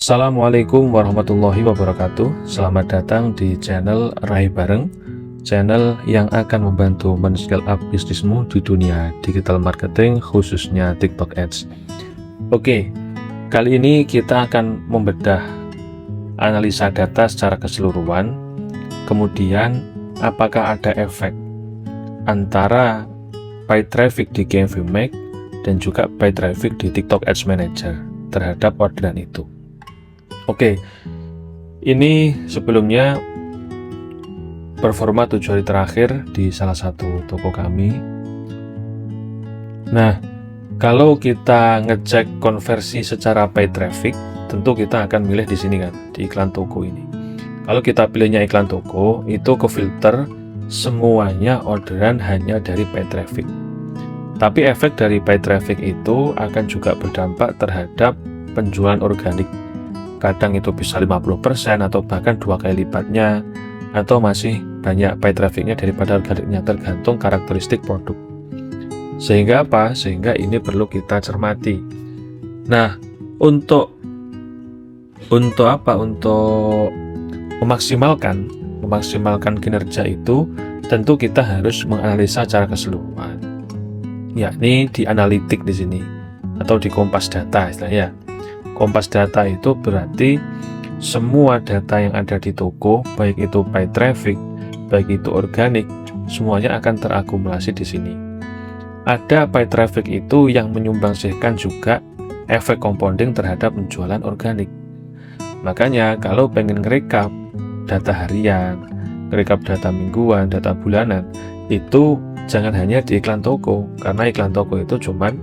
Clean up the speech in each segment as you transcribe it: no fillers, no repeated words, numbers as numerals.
Assalamualaikum warahmatullahi wabarakatuh. Selamat datang di channel Raih Bareng, channel yang akan membantu men-scale up bisnismu di dunia digital marketing, khususnya TikTok Ads. Oke, kali ini kita akan membedah analisa data secara keseluruhan, kemudian apakah ada efek antara paid traffic di GMV dan juga paid traffic di TikTok Ads Manager terhadap orderan itu. Oke, ini sebelumnya performa 7 hari terakhir di salah satu toko kami. Nah, kalau kita ngecek konversi secara paid traffic, tentu kita akan milih di sini kan, di iklan toko ini. Kalau kita pilihnya iklan toko, itu ke filter semuanya orderan hanya dari paid traffic. Tapi efek dari paid traffic itu akan juga berdampak terhadap penjualan organik. Kadang itu bisa 50% atau bahkan 2 kali lipatnya, atau masih banyak paid trafficnya daripada organiknya, tergantung karakteristik produk. Sehingga apa? Sehingga ini perlu kita cermati. Nah, untuk memaksimalkan kinerja itu, tentu kita harus menganalisa secara keseluruhan, yakni di analitik di sini atau di kompas data istilahnya. Kompas data itu berarti semua data yang ada di toko, baik itu paid traffic, baik itu organik, semuanya akan terakumulasi di sini. Ada paid traffic itu yang menyumbangsihkan juga efek compounding terhadap penjualan organik. Makanya kalau pengen ngerekap data harian, ngerekap data mingguan, data bulanan, itu jangan hanya di iklan toko, karena iklan toko itu cuman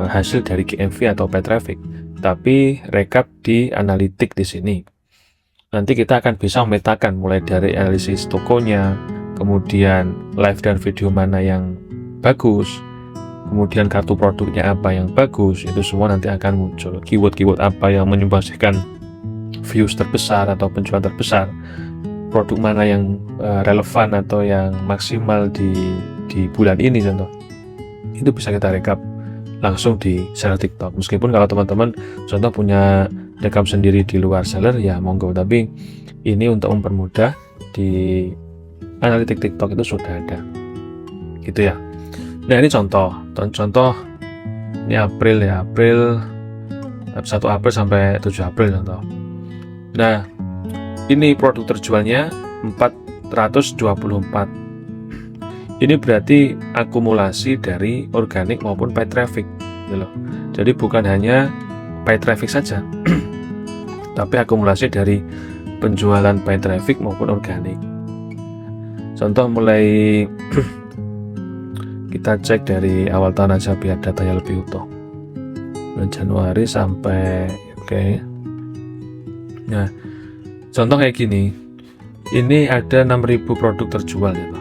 hasil dari GMV atau paid traffic, tapi rekap di analitik di sini. Nanti kita akan bisa memetakan mulai dari analisis tokonya, kemudian live dan video mana yang bagus, kemudian kartu produknya apa yang bagus, itu semua nanti akan muncul. Keyword-keyword apa yang menyumbangsikan views terbesar atau penjualan terbesar, produk mana yang relevan atau yang maksimal di bulan ini contoh. Itu bisa kita rekap langsung di seller TikTok. Meskipun kalau teman-teman contoh punya rekam sendiri di luar seller, ya monggo, tapi ini untuk mempermudah di analitik TikTok itu sudah ada gitu ya. Nah, ini contoh ini April 1 April sampai 7 April contoh. Nah, ini produk terjualnya 424. Ini berarti akumulasi dari organik maupun paid traffic, gitu loh. Jadi bukan hanya paid traffic saja, tapi akumulasi dari penjualan paid traffic maupun organik. Contoh mulai kita cek dari awal tahun aja biar datanya lebih utuh. Januari sampai Nah, contoh kayak gini. Ini ada 6.000 produk terjual gitu.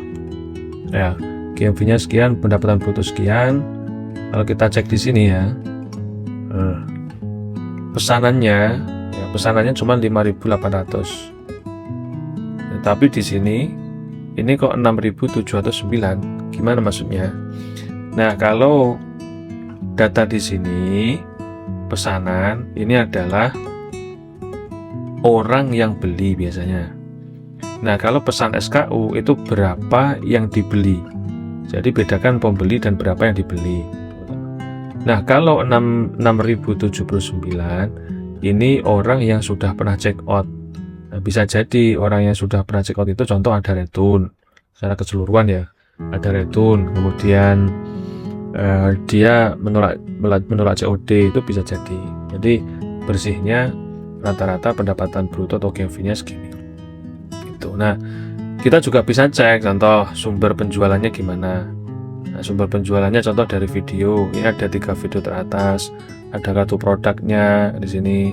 Ya, GMV-nya sekian, pendapatan bruto sekian. Kalau kita cek di sini ya, pesanannya cuma 5.800. Ya, tapi di sini ini kok 6.709. Gimana maksudnya? Nah, kalau data di sini pesanan ini adalah orang yang beli biasanya. Nah, kalau pesan SKU itu berapa yang dibeli. Jadi bedakan pembeli dan berapa yang dibeli. Nah, kalau 6.079 ini orang yang sudah pernah check out. Nah, bisa jadi orang yang sudah pernah check out itu contoh ada return secara keseluruhan ya. Ada return, kemudian dia menolak COD, itu bisa jadi. Jadi bersihnya rata-rata pendapatan bruto atau GMV-nya segini. Nah, kita juga bisa cek contoh sumber penjualannya gimana. Nah, sumber penjualannya contoh dari video. Ini ada 3 video teratas, ada kartu produknya di sini.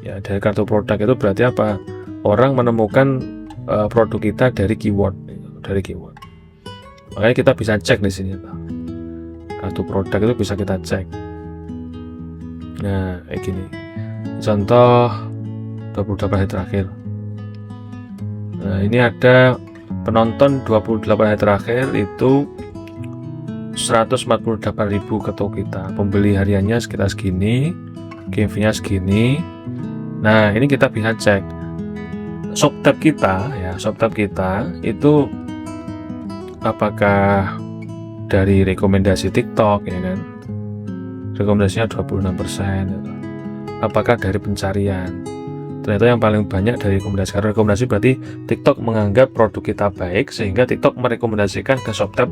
Ya, dari kartu produk itu berarti apa? Orang menemukan produk kita dari keyword. Makanya kita bisa cek di sini. Kartu produk itu bisa kita cek. Nah, kayak gini. Contoh 28 hari terakhir. Nah, ini ada penonton 28 hari terakhir itu 148.000 ke toko kita. Pembeli hariannya sekitar segini, GMV-nya segini. Nah, ini kita bisa cek shop kita itu apakah dari rekomendasi TikTok, ya kan, rekomendasinya 26%, gitu. Apakah dari pencarian, ternyata yang paling banyak dari rekomendasi. Karena rekomendasi berarti TikTok menganggap produk kita baik sehingga TikTok merekomendasikan ke ShopTab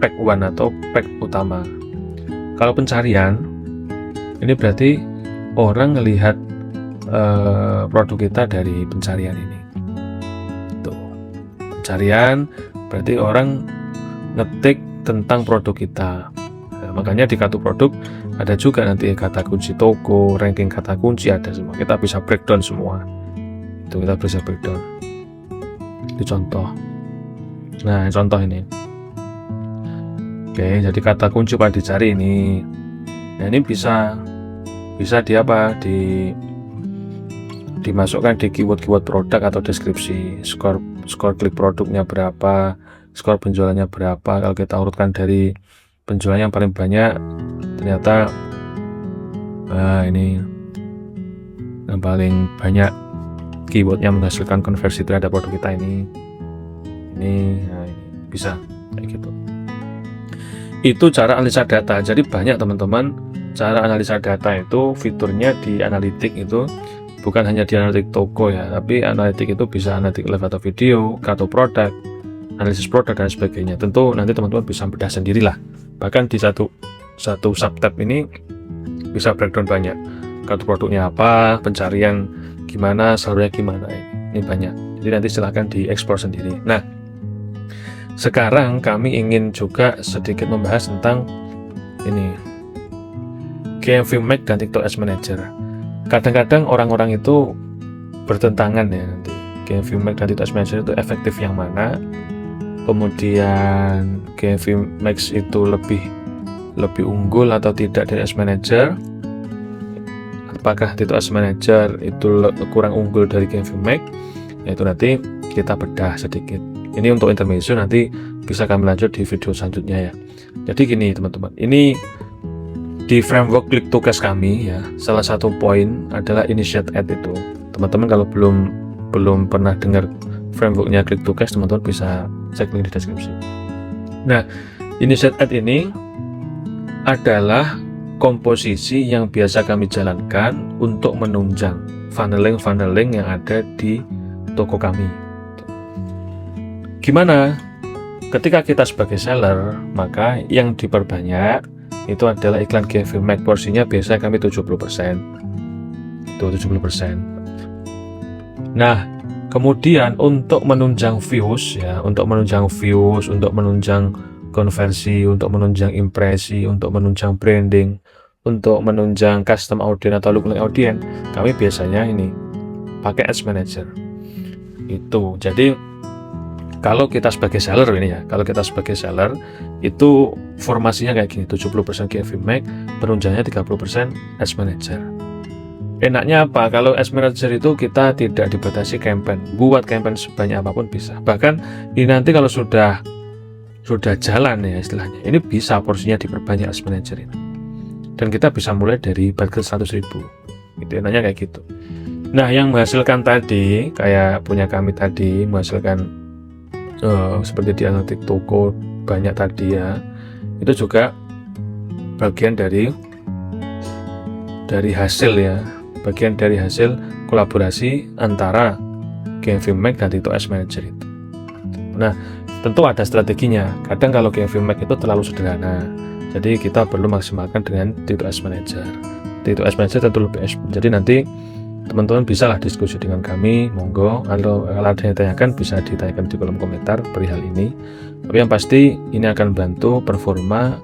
pack 1 atau pack utama. Kalau pencarian, ini berarti orang ngelihat produk kita dari pencarian ini. Tuh. Pencarian berarti orang ngetik tentang produk kita. Nah, makanya di kartu produk ada juga nanti kata kunci toko, ranking kata kunci ada semua. Kita bisa breakdown semua. Itu kita bisa breakdown. Itu contoh. Nah, contoh ini. Oke, jadi kata kunci paling dicari ini. Nah, ini bisa dimasukkan di keyword produk atau deskripsi, skor klik produknya berapa, skor penjualannya berapa. Kalau kita urutkan dari penjualan yang paling banyak, ternyata ini yang paling banyak keywordnya menghasilkan konversi terhadap produk kita ini bisa kayak gitu. Itu cara analisa data. Jadi banyak teman-teman cara analisa data itu, fiturnya di analitik itu bukan hanya di analitik toko ya, tapi analitik itu bisa analitik live atau video, kartu produk, analisis produk dan sebagainya. Tentu nanti teman-teman bisa bedah sendirilah. Bahkan di satu subtab ini bisa breakdown banyak. Kartu produknya apa, pencarian gimana, saldonya gimana. Ini banyak. Jadi nanti silahkan dieksplor sendiri. Nah, sekarang kami ingin juga sedikit membahas tentang ini, GMV Max dan TikTok Ads Manager. Kadang-kadang orang-orang itu bertentangan ya, nanti GMV Max dan TikTok Ads Manager itu efektif yang mana, kemudian GMV Max itu lebih unggul atau tidak dari Ads Manager, apakah TikTok Ads Manager itu kurang unggul dari GMV Max. Yaitu nanti kita bedah sedikit. Ini untuk intermezzo, nanti bisa kami lanjut di video selanjutnya ya. Jadi gini teman-teman, ini di framework Click to Cash kami ya, salah satu poin adalah initiate ad itu. Teman-teman kalau belum pernah dengar frameworknya Click to Cash, teman-teman bisa cek link di deskripsi. Nah, initiate ad ini adalah komposisi yang biasa kami jalankan untuk menunjang funneling yang ada di toko kami. Gimana? Ketika kita sebagai seller, maka yang diperbanyak itu adalah iklan GMV Max. Porsinya biasanya kami 70%. Itu 70%. Nah, kemudian untuk menunjang views ya, untuk menunjang konversi, untuk menunjang impresi, untuk menunjang branding, untuk menunjang custom audience atau lookalike audience, kami biasanya ini pakai Ads Manager. Itu. Jadi kalau kita sebagai seller ini ya, itu formasinya kayak gini, 70% GMV Max, penunjangnya 30% Ads Manager. Enaknya apa? Kalau Ads Manager itu kita tidak dibatasi campaign, buat campaign sebanyak apapun bisa. Bahkan ini nanti kalau sudah jalan ya istilahnya, ini bisa porsinya diperbanyak Ads Manager ini. Dan kita bisa mulai dari budget 100.000. Itu enaknya kayak gitu. Nah, yang menghasilkan tadi, kayak punya kami tadi, menghasilkan seperti di analitik toko banyak tadi ya, itu juga bagian dari hasil ya, bagian dari hasil kolaborasi antara GMV Max dan TikTok Ads Manager itu. Nah, tentu ada strateginya. Kadang kalau GMV Max itu terlalu sederhana, jadi kita perlu maksimalkan dengan TikTok Ads Manager. TikTok Ads Manager tentu lebih expert. Jadi nanti teman-teman bisa lah diskusi dengan kami, monggo. Kalau ada yang ditanyakan bisa ditanyakan di kolom komentar perihal ini. Tapi yang pasti ini akan bantu performa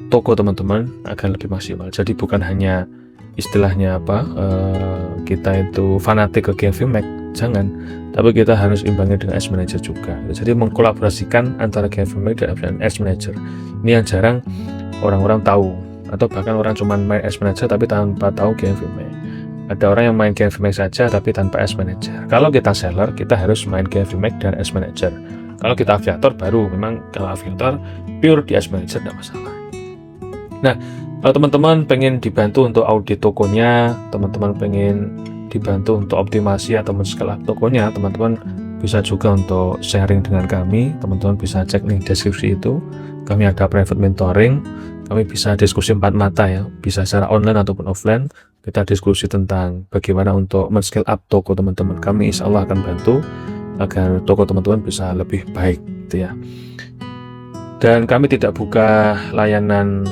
toko teman-teman akan lebih maksimal. Jadi bukan hanya istilahnya kita itu fanatik ke GMV Max, jangan. Tapi kita harus imbangi dengan Ads Manager juga. Jadi mengkolaborasikan antara GMV Max dan Ads Manager. Ini yang jarang orang-orang tahu, atau bahkan orang cuma main Ads Manager tapi tanpa tahu GMV Max. Ada orang yang main GMV Max saja tapi tanpa Ads Manager. Kalau kita seller, kita harus main GMV Max dan Ads Manager. Kalau kita afiliator baru, memang kalau afiliator pure di Ads Manager tidak masalah. Nah, Kalau teman-teman pengen dibantu untuk audit tokonya, teman-teman pengen dibantu untuk optimasi atau men-scale up tokonya, teman-teman bisa juga untuk sharing dengan kami. Teman-teman bisa cek link deskripsi itu. Kami ada private mentoring, kami bisa diskusi 4 mata ya, bisa secara online ataupun offline. Kita diskusi tentang bagaimana untuk men-scale up toko teman-teman. Kami insya Allah akan bantu agar toko teman-teman bisa lebih baik gitu ya. Dan kami tidak buka layanan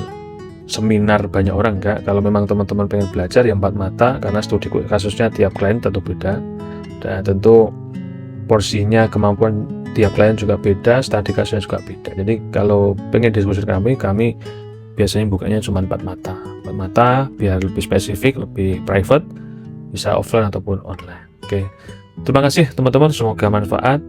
seminar banyak orang enggak. Kalau memang teman-teman pengen belajar yang 4 mata, karena studi kasusnya tiap klien tentu beda, dan tentu porsinya kemampuan tiap klien juga beda, studi kasusnya juga beda. Jadi kalau pengen diskusi kami biasanya bukanya cuma 4 mata biar lebih spesifik, lebih private, bisa offline ataupun online. Oke, terima kasih teman-teman, semoga manfaat.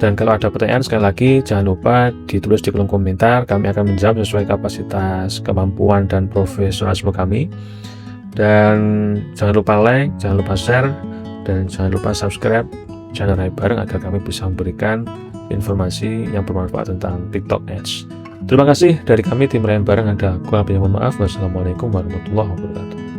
Dan kalau ada pertanyaan, sekali lagi jangan lupa ditulis di kolom komentar. Kami akan menjawab sesuai kapasitas, kemampuan, dan profesionalisme kami. Dan jangan lupa like, jangan lupa share, dan jangan lupa subscribe channel Rai Bareng agar kami bisa memberikan informasi yang bermanfaat tentang TikTok Ads. Terima kasih dari kami tim Rai Bareng. Ada kurang lebihnya mohon maaf. Wassalamualaikum warahmatullahi wabarakatuh.